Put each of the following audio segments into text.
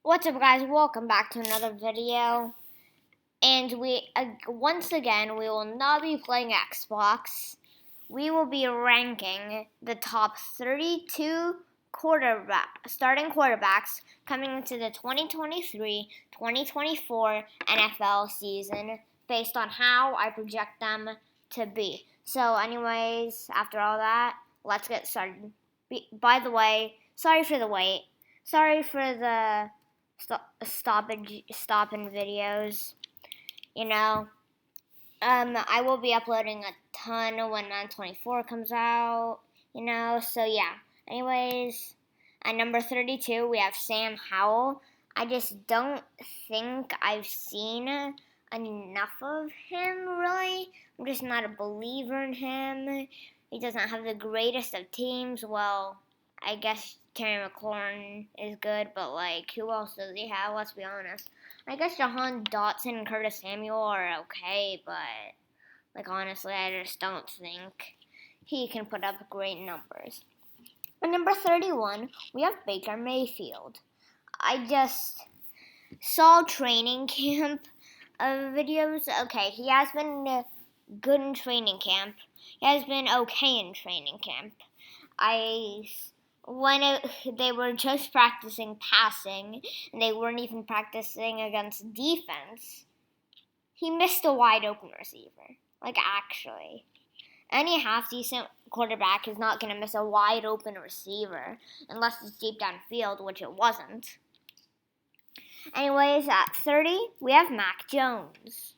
What's up, guys? Welcome back to another video. And once again, we will not be playing Xbox. We will be ranking the top 32 starting quarterbacks coming into the 2023-2024 NFL season based on how I project them to be. So, anyways, after all that, let's get started. By the way, sorry for the wait. Sorry for the stopping videos. You know, I will be uploading a ton when 924 comes out. So yeah. Anyways, at number 32 we have Sam Howell. I just don't think I've seen enough of him, really. I'm just not a believer in him. He doesn't have the greatest of teams. Well, I guess Terry McLaurin is good, but who else does he have? Let's be honest. I guess Jahan Dotson and Curtis Samuel are okay, but honestly, I just don't think he can put up great numbers. At number 31, we have Baker Mayfield. I just saw training camp videos. Okay, he has been good in training camp. He has been okay in training camp. They were just practicing passing, and they weren't even practicing against defense, he missed a wide open receiver. Actually. Any half decent quarterback is not going to miss a wide open receiver unless it's deep downfield, which it wasn't. Anyways, at 30, we have Mac Jones.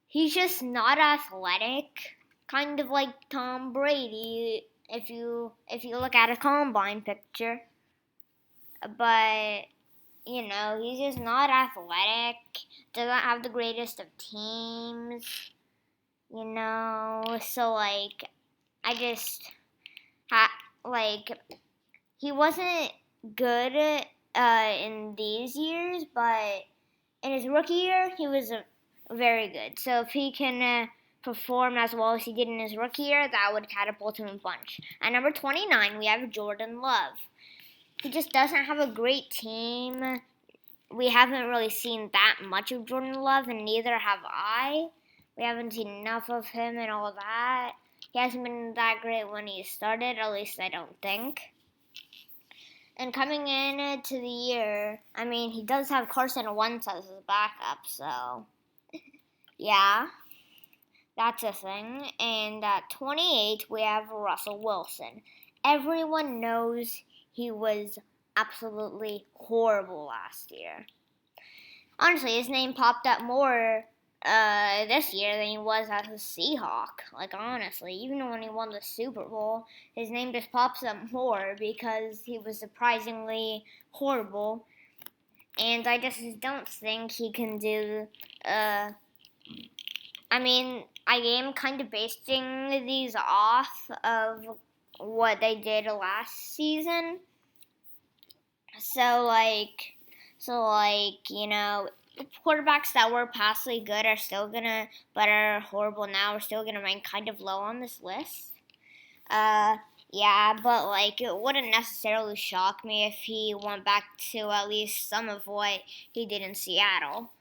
He's just not athletic, kind of like Tom Brady if you look at a combine picture. But he's just not athletic, doesn't have the greatest of teams, so I just he wasn't good in these years, but in his rookie year he was very good. So if he can perform as well as he did in his rookie year, that would catapult him a bunch. At number 29, we have Jordan Love. He just doesn't have a great team. We haven't really seen that much of Jordan Love, and neither have I. We haven't seen enough of him and all that. He hasn't been that great when he started, at least I don't think. And coming into the year, he does have Carson Wentz as his backup, so yeah, that's a thing. And at 28, we have Russell Wilson. Everyone knows he was absolutely horrible last year. Honestly, his name popped up more this year than he was as a Seahawk. Honestly, even when he won the Super Bowl, his name just pops up more because he was surprisingly horrible. And I just don't think he can do. I am kind of basing these off of what they did last season. So, quarterbacks that were passably good are still but are horrible now, are still gonna rank kind of low on this list. Yeah, but it wouldn't necessarily shock me if he went back to at least some of what he did in Seattle.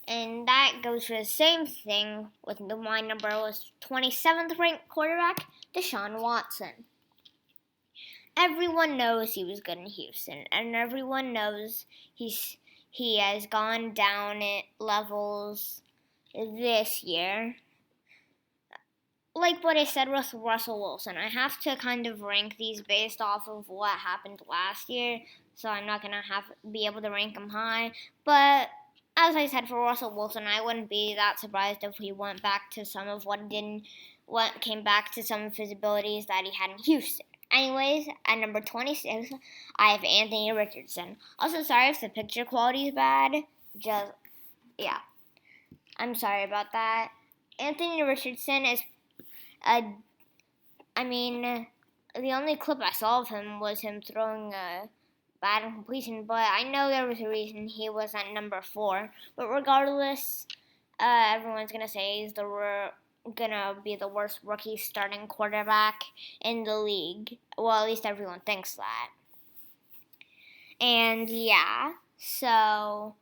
And that goes for the same thing with my number was 27th ranked quarterback, Deshaun Watson. Everyone knows he was good in Houston, and everyone knows he has gone down at levels this year. Like what I said with Russell Wilson, I have to kind of rank these based off of what happened last year, so I'm not gonna be able to rank him high. But as I said for Russell Wilson, I wouldn't be that surprised if he went back to some of came back to some of his abilities that he had in Houston. Anyways, at number 26, I have Anthony Richardson. Also, sorry if the picture quality is bad. Yeah. I'm sorry about that. Anthony Richardson is, the only clip I saw of him was him throwing a bad incompletion, but I know there was a reason he was at number 4. But regardless, everyone's going to say he's gonna be the worst rookie starting quarterback in the league. Well, at least everyone thinks that. And yeah, So,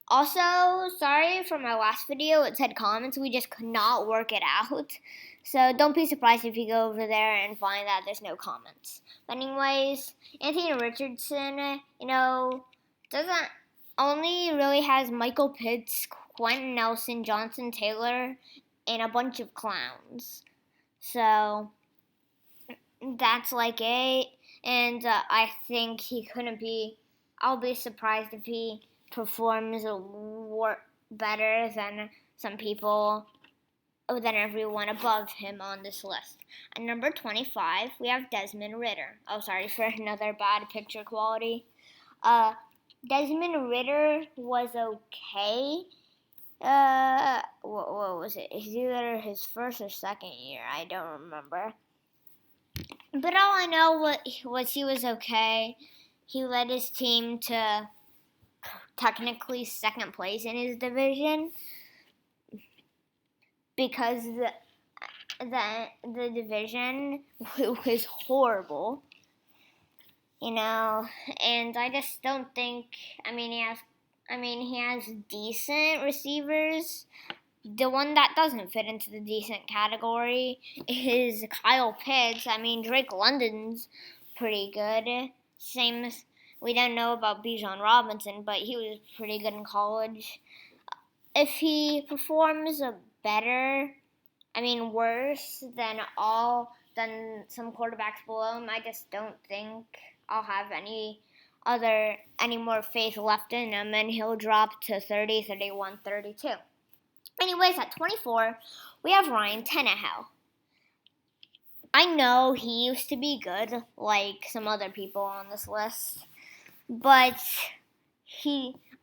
also, sorry for my last video, it said comments, we just could not work it out. So don't be surprised if you go over there and find that there's no comments. But anyways, Anthony Richardson, doesn't only really has Michael Pitts, Quentin Nelson, Jonathan Taylor, and a bunch of clowns. So that's like it. And I think I'll be surprised if he performs better than some people, than everyone above him on this list. At number 25, we have Desmond Ridder. Oh, sorry for another bad picture quality. Desmond Ridder was okay. What was it? It's either his first or second year. I don't remember. But all I know was he was okay. He led his team to technically second place in his division because the division was horrible, and I just don't think. He has decent receivers. The one that doesn't fit into the decent category is Kyle Pitts. Drake London's pretty good. Same as, we don't know about Bijan Robinson, but he was pretty good in college. If he performs worse than some quarterbacks below him, I just don't think I'll have any more faith left in him, and he'll drop to 30, 31, 32. Anyways, at 24, we have Ryan Tannehill. I know he used to be good, like some other people on this list, but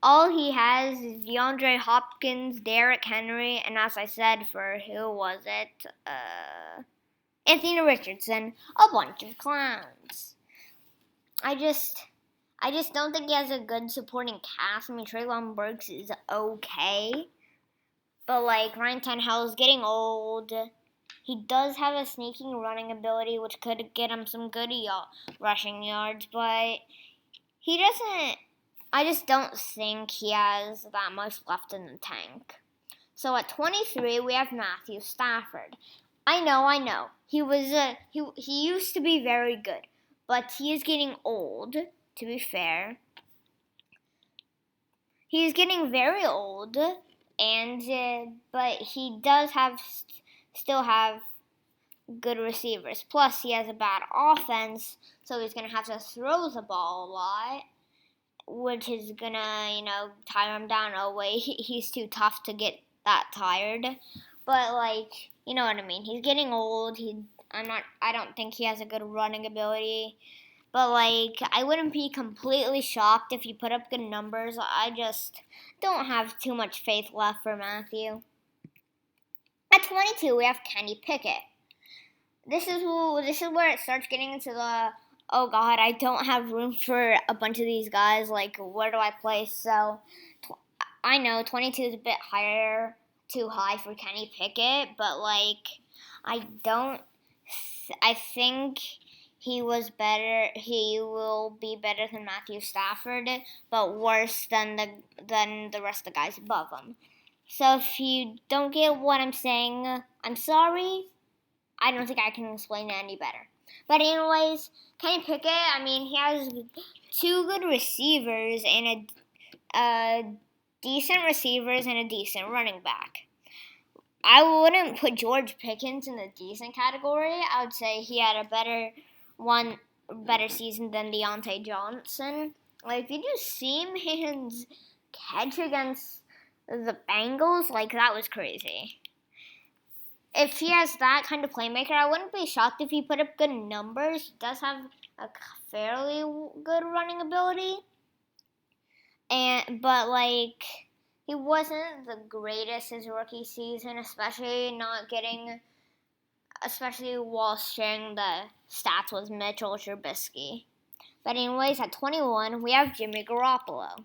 all he has is DeAndre Hopkins, Derrick Henry, and as I said, for who was it? Anthony Richardson, a bunch of clowns. I just don't think he has a good supporting cast. Treylon Burks is okay, but Ryan Tannehill is getting old. He does have a sneaking running ability, which could get him some good rushing yards, but he doesn't. I just don't think he has that much left in the tank. So at 23, we have Matthew Stafford. I know. He used to be very good, but he is getting old. To be fair, he is getting very old, but he does still have good receivers. Plus, he has a bad offense, so he's gonna have to throw the ball a lot, which is gonna, tire him down. Oh wait, he's too tough to get that tired. But you know what I mean. He's getting old. I don't think he has a good running ability. But I wouldn't be completely shocked if he put up good numbers. I just don't have too much faith left for Matthew. At 22, we have Kenny Pickett. This is where it starts getting into the, oh God, I don't have room for a bunch of these guys. Where do I place? So, I know 22 is a bit too high for Kenny Pickett, but I think he will be better than Matthew Stafford, but worse than the rest of the guys above him. So if you don't get what I'm saying, I'm sorry. I don't think I can explain it any better. But anyways, Kenny Pickett, he has two good receivers and a decent running back. I wouldn't put George Pickens in the decent category. I would say he had a better season than Deontay Johnson. Did you see his catch against the Bengals? That was crazy. If he has that kind of playmaker, I wouldn't be shocked if he put up good numbers. He does have a fairly good running ability. But he wasn't the greatest his rookie season, especially while sharing the stats with Mitchell Trubisky. But anyways, at 21, we have Jimmy Garoppolo.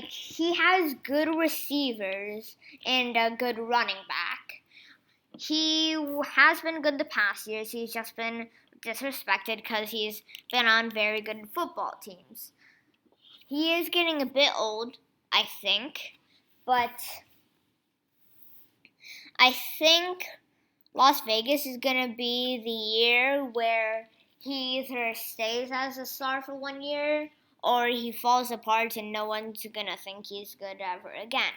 He has good receivers and a good running back. He has been good the past years. He's just been disrespected because he's been on very good football teams. He is getting a bit old, I think, but I think Las Vegas is going to be the year where he either stays as a star for 1 year or he falls apart and no one's going to think he's good ever again.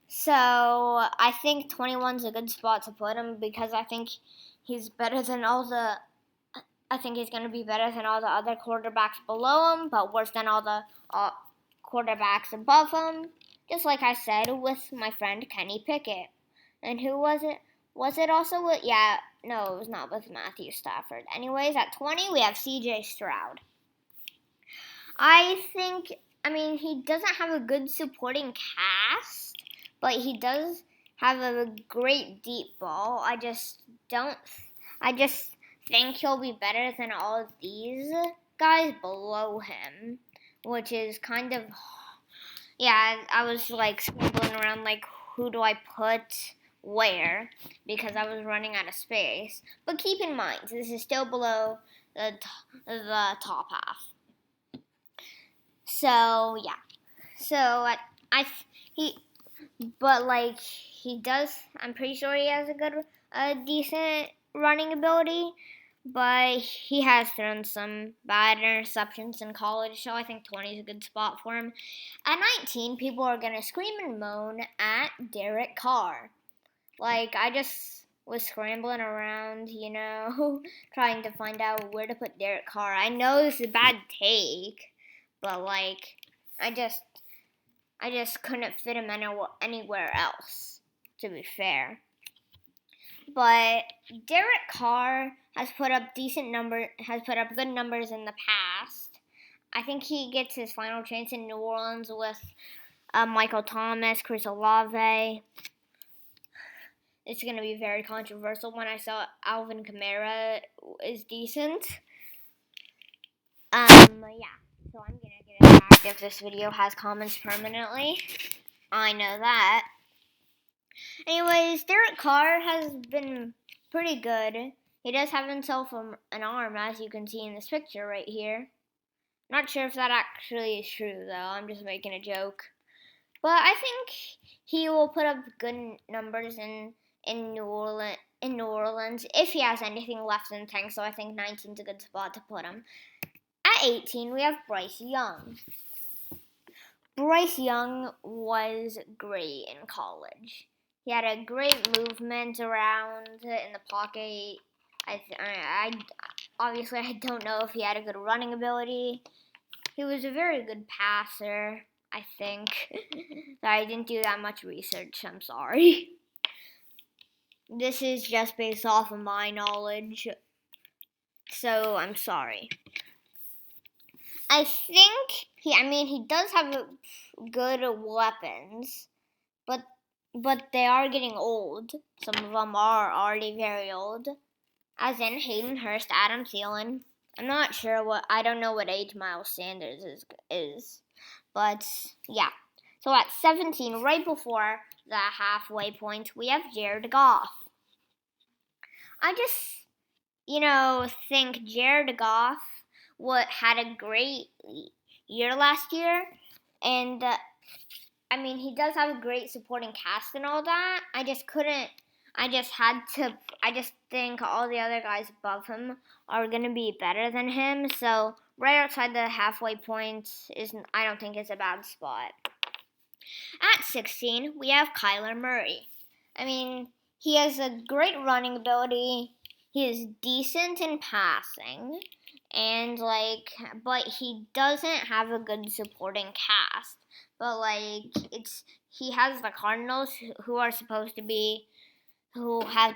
So I think 21's a good spot to put him because I think he's better than I think he's going to be better than all the other quarterbacks below him, but worse than all the quarterbacks above him. Just like I said with my friend Kenny Pickett. And who was it? Was it also with, no, it was not with Matthew Stafford. Anyways, at 20, we have CJ Stroud. He doesn't have a good supporting cast, but he does have a great deep ball. I just think he'll be better than all of these guys below him, which is kind of, I was like scrambling around like, who do I put where, because I was running out of space. But keep in mind, this is still below the top half. So yeah, he does. I'm pretty sure he has a decent running ability, but he has thrown some bad interceptions in college, so I think 20 is a good spot for him. At 19, people are gonna scream and moan at Derek Carr. Like, I just was scrambling around, trying to find out where to put Derek Carr. I know this is a bad take, but like, I just couldn't fit him anywhere else, to be fair. But Derek Carr has put up good numbers in the past. I think he gets his final chance in New Orleans with Michael Thomas, Chris Olave. It's going to be very controversial when I saw Alvin Kamara is decent. So I'm going to get attacked if this video has comments permanently. I know that. Anyways, Derek Carr has been pretty good. He does have himself an arm, as you can see in this picture right here. Not sure if that actually is true, though. I'm just making a joke. But I think he will put up good numbers in New Orleans if he has anything left in the tank, so I think 19 is a good spot to put him. At 18, we have Bryce Young. Bryce Young was great in college. He had a great movement around in the pocket. Obviously, I don't know if he had a good running ability. He was a very good passer, I think. I didn't do that much research, I'm sorry. This is just based off of my knowledge, so I'm sorry. I think he does have good weapons, but they are getting old. Some of them are already very old, as in Hayden Hurst, Adam Thielen. I don't know what age Miles Sanders is, but yeah. So at 17, right before the halfway point, we have Jared Goff. I just, think Jared Goff had a great year last year, and he does have a great supporting cast and all that. I just think all the other guys above him are going to be better than him. So right outside the halfway point I don't think is a bad spot. At 16, we have Kyler Murray. He has a great running ability. He is decent in passing. But he doesn't have a good supporting cast. But he has the Cardinals who have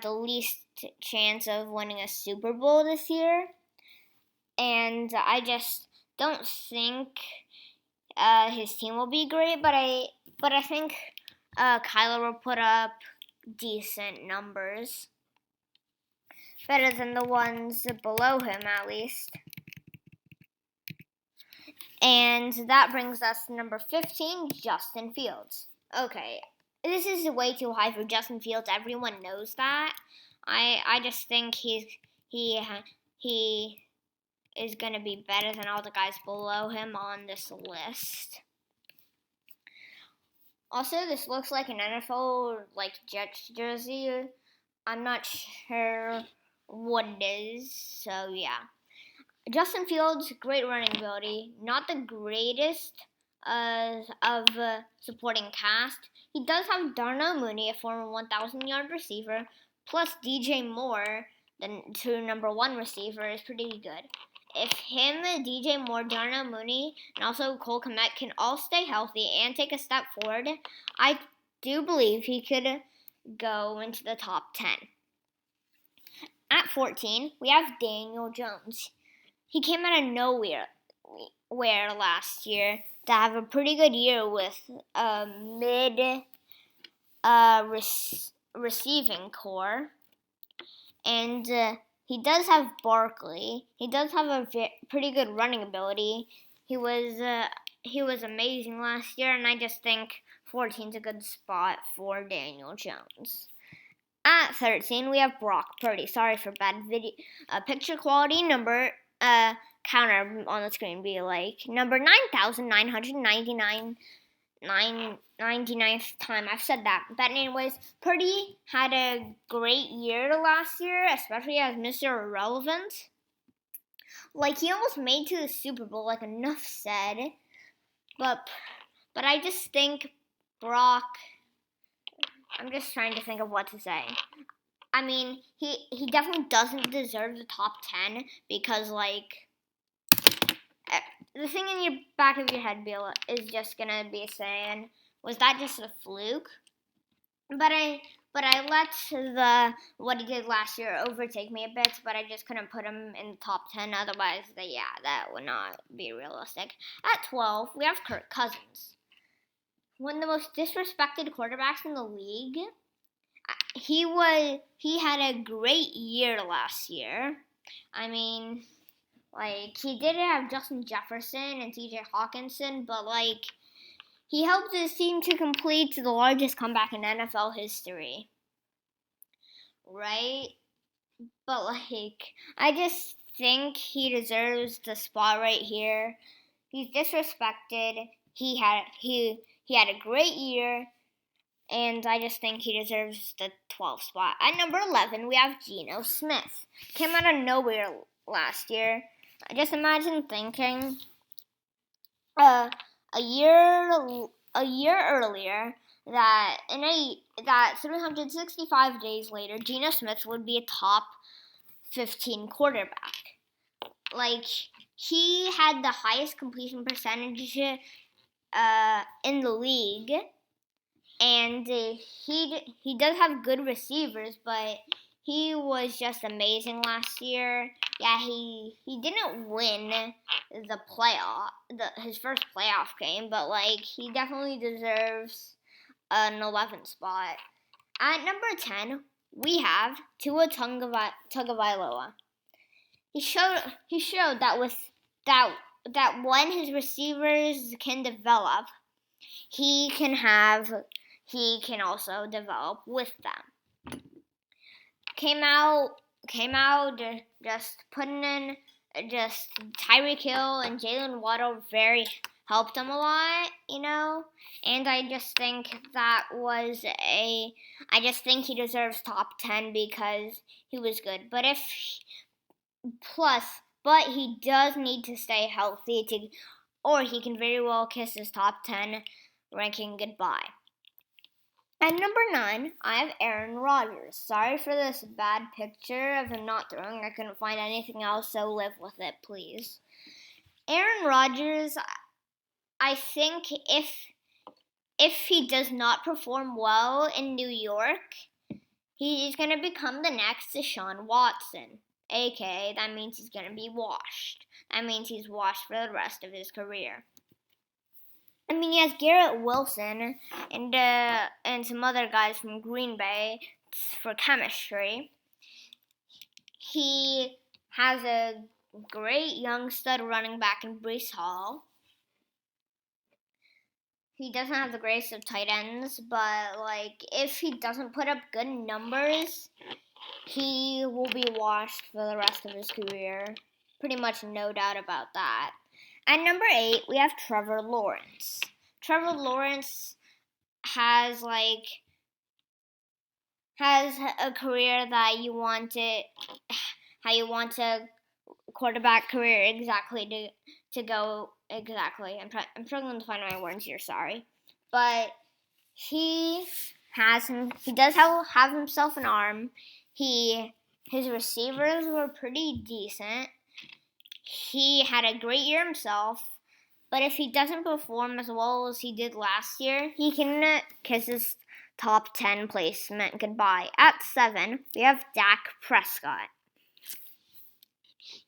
the least chance of winning a Super Bowl this year. And I just don't think his team will be great, but I think Kyler will put up decent numbers. Better than the ones below him, at least. And that brings us to number 15, Justin Fields. Okay, this is way too high for Justin Fields. Everyone knows that. I just think he he is going to be better than all the guys below him on this list. Also, this looks like an NFL Jets jersey. I'm not sure what it is, so yeah. Justin Fields, great running ability. Not the greatest of supporting cast. He does have Darnell Mooney, a former 1,000-yard receiver, plus DJ Moore, the two number one receiver, is pretty good. If him, DJ Moore, Darnell Mooney, and also Cole Kmet can all stay healthy and take a step forward, I do believe he could go into the top 10. At 14, we have Daniel Jones. He came out of nowhere last year to have a pretty good year with a mid receiving core. And he does have Barkley. He does have a pretty good running ability. He was amazing last year, and I just think 14 is a good spot for Daniel Jones. At 13, we have Brock Purdy. Sorry for bad video picture quality. Number counter on the screen be number 9,999th time I've said that. But anyways, Purdy had a great year last year, especially as Mr. Irrelevant. He almost made to the Super Bowl, enough said. But I just think Brock. I'm just trying to think of what to say. I mean, he definitely doesn't deserve the top 10 because, the thing in your back of your head, Bill, is just gonna be saying, was that just a fluke? But I let what he did last year overtake me a bit, but I just couldn't put him in the top 10. Otherwise, that would not be realistic. At 12, we have Kirk Cousins. One of the most disrespected quarterbacks in the league. He had a great year last year. I mean, he did have Justin Jefferson and TJ Hawkinson, but he helped his team to complete the largest comeback in NFL history. Right? But I just think he deserves the spot right here. He's disrespected. He had a great year, and I just think he deserves the 12th spot. At number 11, we have Geno Smith. Came out of nowhere last year. Just imagine thinking a year earlier that 365 days later, Geno Smith would be a top 15 quarterback. He had the highest completion percentage in the league, and he does have good receivers, but he was just amazing last year. Yeah, he didn't win his first playoff game, but he definitely deserves an 11th spot. At number 10, we have Tua Tagovailoa. He showed that when his receivers can develop, he can also develop with them. Came out just putting in Tyreek Hill and Jalen Waddle helped him a lot, and I just think I just think he deserves top 10 because he was good. But he does need to stay healthy or he can very well kiss his top 10 ranking goodbye. At number 9, I have Aaron Rodgers. Sorry for this bad picture of him not throwing. I couldn't find anything else, so live with it, please. Aaron Rodgers, I think if he does not perform well in New York, he's going to become the next Deshaun Watson. A.k.a. that means he's going to be washed. That means he's washed for the rest of his career. I mean, he has Garrett Wilson and some other guys from Green Bay for chemistry. He has a great young stud running back in Breece Hall. He doesn't have the greatest of tight ends, but if he doesn't put up good numbers, he will be washed for the rest of his career. Pretty much no doubt about that. At number 8, we have Trevor Lawrence. Trevor Lawrence has a career that you want it, how you want a quarterback career exactly to go exactly. I'm struggling to find my words here, sorry. But he does have himself an arm. His receivers were pretty decent. He had a great year himself. But if he doesn't perform as well as he did last year, he can kiss his top 10 placement goodbye. At 7, we have Dak Prescott.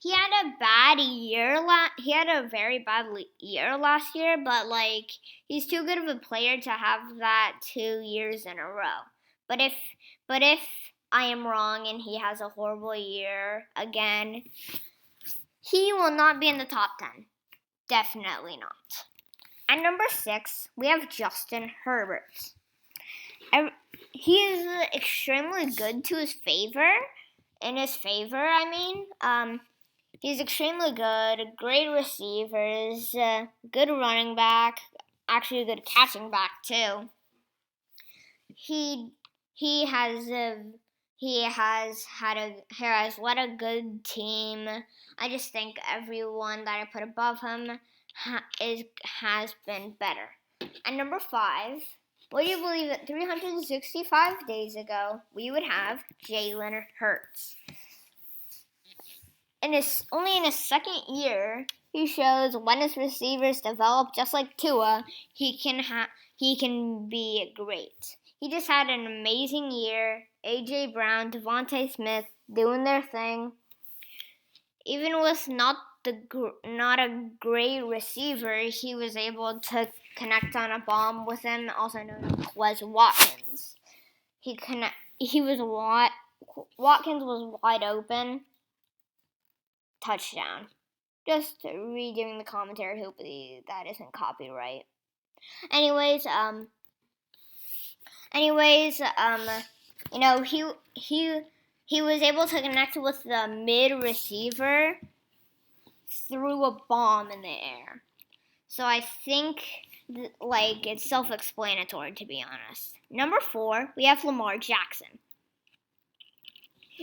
He had a bad year. He had a very bad year last year, but he's too good of a player to have that 2 years in a row. But if I am wrong and he has a horrible year again, he will not be in the top 10. Definitely not. At number 6, we have Justin Herbert. He is extremely good to his favor. In his favor, I mean. He's extremely good. Great receivers. Good running back. Actually, a good catching back too. He has led a good team. I just think everyone that I put above him has been better. And number 5, would you believe that 365 days ago we would have Jalen Hurts? Only in his second year, he shows when his receivers develop just like Tua, he can be great. He just had an amazing year. A.J. Brown, Devontae Smith doing their thing. Even with not a great receiver, he was able to connect on a bomb with him, also known as Quez Watkins. Watkins was wide open. Touchdown. Just redoing the commentary. Hopefully that isn't copyright. Anyways, he was able to connect with the mid receiver through a bomb in the air. So I think it's self-explanatory, to be honest. Number 4, we have Lamar Jackson.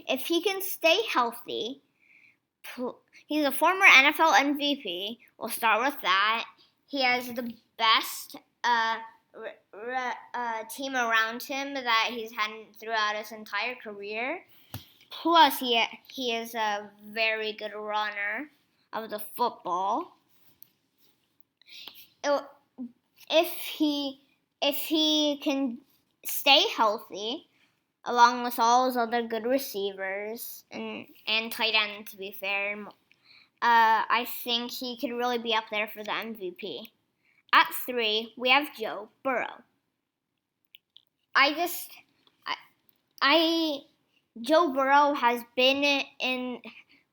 If he can stay healthy, he's a former NFL MVP. We'll start with that. He has the best team around him that he's had throughout his entire career. Plus, he is a very good runner of the football. If he can stay healthy, along with all his other good receivers and tight end, to be fair, I think he could really be up there for the MVP. At 3, we have Joe Burrow. Joe Burrow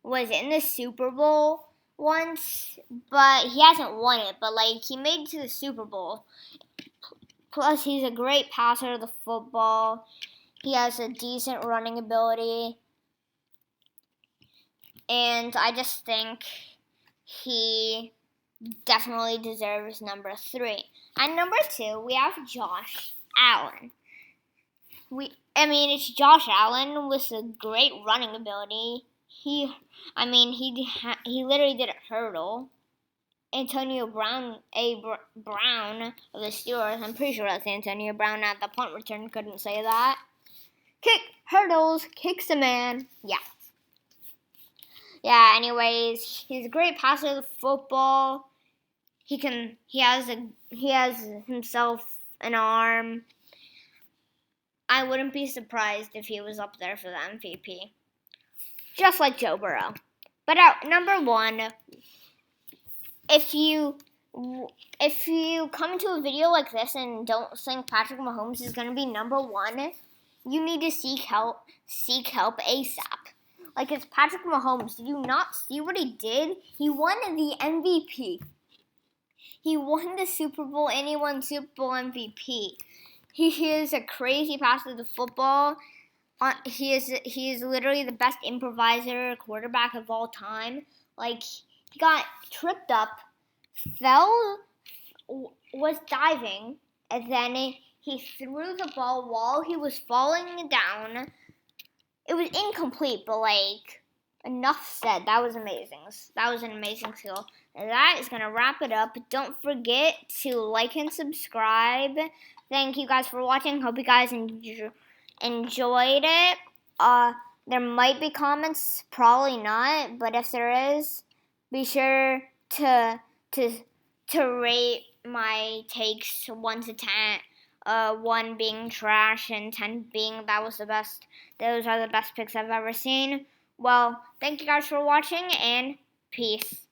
was in the Super Bowl once, but he hasn't won it. But he made it to the Super Bowl. Plus, he's a great passer of the football. He has a decent running ability. And I just think he definitely deserves number 3. At number 2, we have Josh Allen. It's Josh Allen with a great running ability. He literally didn't hurdle. Antonio Brown of the Steelers, I'm pretty sure that's Antonio Brown at the punt return, couldn't say that. Hurdles, kicks a man. Yeah, anyways, he's a great passer of the football. He has himself an arm. I wouldn't be surprised if he was up there for the MVP. Just like Joe Burrow. But at number 1, if you come to a video like this and don't think Patrick Mahomes is going to be number 1, you need to seek help ASAP. It's Patrick Mahomes. Did you not see what he did? He won the MVP. He won the Super Bowl and he won Super Bowl MVP. He is a crazy passer of the football. He is literally the best improviser quarterback of all time. Like, he got tripped up, fell, was diving, and then he threw the ball while he was falling down. It was incomplete, but like, enough said. That was amazing. That was an amazing skill. And that is gonna wrap it up. Don't forget to like and subscribe. Thank you guys for watching. Hope you guys enjoyed it. There might be comments, probably not, but if there is, be sure to rate my takes 1 to 10. 1 being trash and 10 being that was the best. Those are the best picks I've ever seen. Well, thank you guys for watching, and peace.